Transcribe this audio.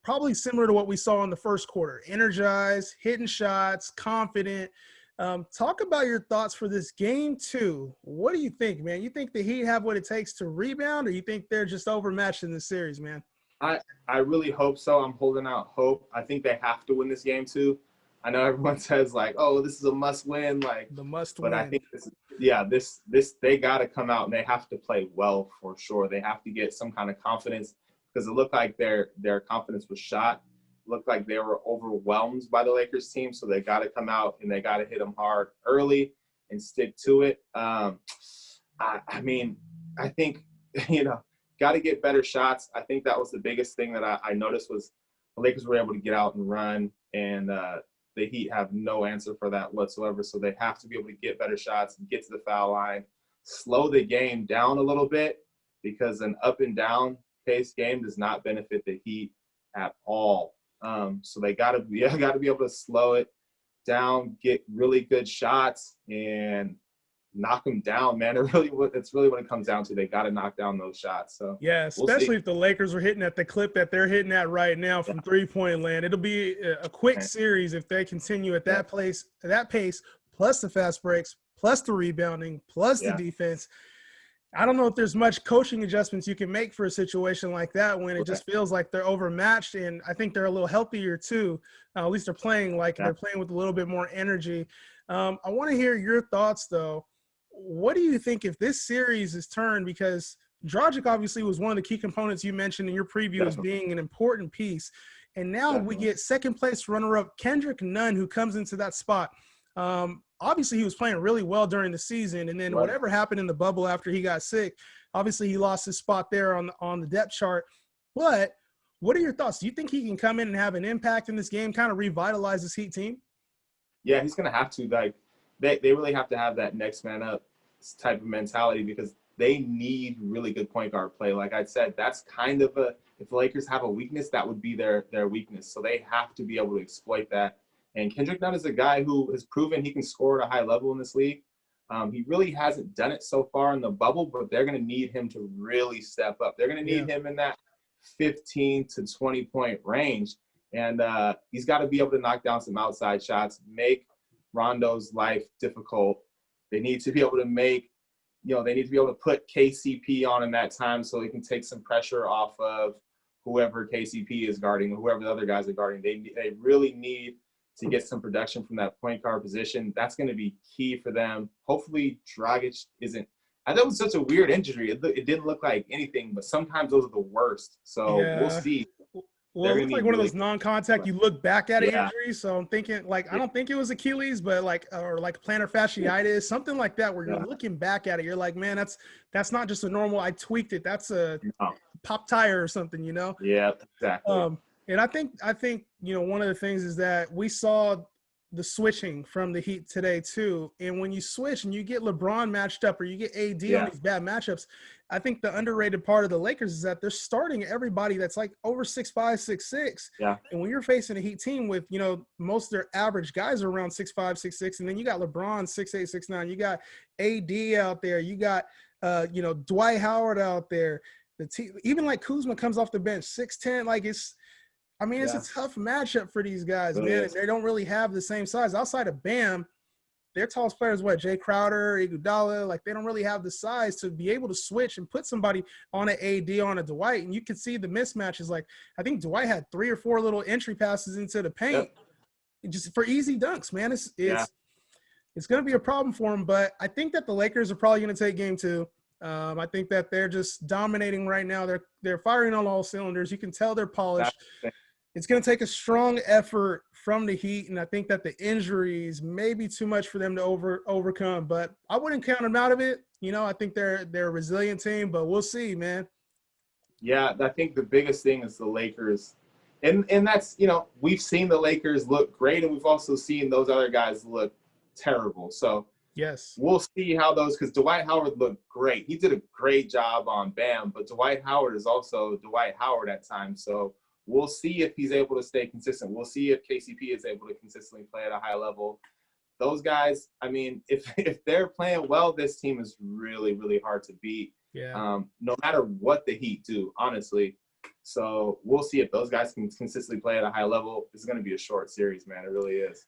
probably similar to what we saw in the first quarter. Energized, hitting shots, confident. Talk about your thoughts for this game 2. What do you think, man? You think the Heat have what it takes to rebound, or you think they're just overmatched in this series, man? I really hope so. I'm holding out hope. I think they have to win this game too. I know everyone says like, "Oh, this is a must win," like, The must but win. I think this they got to come out and they have to play well for sure. They have to get some kind of confidence because it looked like their confidence was shot. It looked like they were overwhelmed by the Lakers team, so they got to come out and they got to hit them hard early and stick to it. I mean, I think got to get better shots. I think that was the biggest thing that I noticed was the Lakers were able to get out and run, and the Heat have no answer for that whatsoever. So they have to be able to get better shots, get to the foul line, slow the game down a little bit, because an up and down pace game does not benefit the Heat at all. So they got to be able to slow it down, get really good shots, and knock them down, man. It's really what it comes down to. They got to knock down those shots. So yeah, especially if the Lakers are hitting at the clip that they're hitting at right now from 3-point land. It'll be a quick series if they continue at that pace, plus the fast breaks, plus the rebounding, plus the defense. I don't know if there's much coaching adjustments you can make for a situation like that when it just feels like they're overmatched, and I think they're a little healthier too. At least they're playing they're playing with a little bit more energy. I want to hear your thoughts though. What do you think if this series is turned? Because Dragic obviously was one of the key components you mentioned in your preview as being an important piece. And now we get second place runner-up Kendrick Nunn, who comes into that spot. Obviously, he was playing really well during the season. And then whatever happened in the bubble after he got sick, obviously he lost his spot there on the depth chart. But what are your thoughts? Do you think he can come in and have an impact in this game, kind of revitalize this Heat team? Yeah, he's going to have to. Like, they really have to have that next man up type of mentality, because they need really good point guard play. Like I said, that's kind of if the Lakers have a weakness, that would be their weakness. So they have to be able to exploit that. And Kendrick Nunn is a guy who has proven he can score at a high level in this league. He really hasn't done it so far in the bubble, but they're going to need him to really step up. They're going to need him in that 15 to 20 point range. And he's got to be able to knock down some outside shots, make Rondo's life difficult. They need to be able to put KCP on in that time so he can take some pressure off of whoever KCP is guarding, whoever the other guys are guarding. They really need to get some production from that point guard position. That's going to be key for them. Hopefully Dragic isn't – I thought it was such a weird injury. It didn't look like anything, but sometimes those are the worst. So we'll see. Well, it looks like one of those non-contact, you look back at injuries. So I'm thinking, I don't think it was Achilles, but or plantar fasciitis, something like that, where you're looking back at it. You're like, man, that's not just a normal, I tweaked it. That's a pop tire or something, Yeah, exactly. And I think, one of the things is that we saw the switching from the Heat today too. And when you switch and you get LeBron matched up or you get AD on these bad matchups, I think the underrated part of the Lakers is that they're starting everybody that's like over 6'5", 6'6". Yeah. And when you're facing a Heat team with, most of their average guys are around 6'5", 6'6", and then you got LeBron 6'8", 6'9", you got AD out there, you got Dwight Howard out there. Even like Kuzma comes off the bench, 6'10", it's a tough matchup for these guys, man. And they don't really have the same size. Outside of Bam, their tallest players, Jay Crowder, Iguodala, they don't really have the size to be able to switch and put somebody on an AD, on a Dwight. And you can see the mismatches. I think Dwight had 3 or 4 little entry passes into the paint just for easy dunks, man. It's going to be a problem for them. But I think that the Lakers are probably going to take game 2. I think that they're just dominating right now. They're firing on all cylinders. You can tell they're polished. It's going to take a strong effort from the Heat, and I think that the injuries may be too much for them to overcome. But I wouldn't count them out of it. I think they're a resilient team, but we'll see, man. Yeah, I think the biggest thing is the Lakers. And that's, we've seen the Lakers look great, and we've also seen those other guys look terrible. So yes, we'll see how because Dwight Howard looked great. He did a great job on Bam, but Dwight Howard is also Dwight Howard at times. So we'll see if he's able to stay consistent. We'll see if KCP is able to consistently play at a high level. Those guys, if they're playing well, this team is really, really hard to beat. Yeah. No matter what the Heat do, honestly. So we'll see if those guys can consistently play at a high level. It's going to be a short series, man. It really is.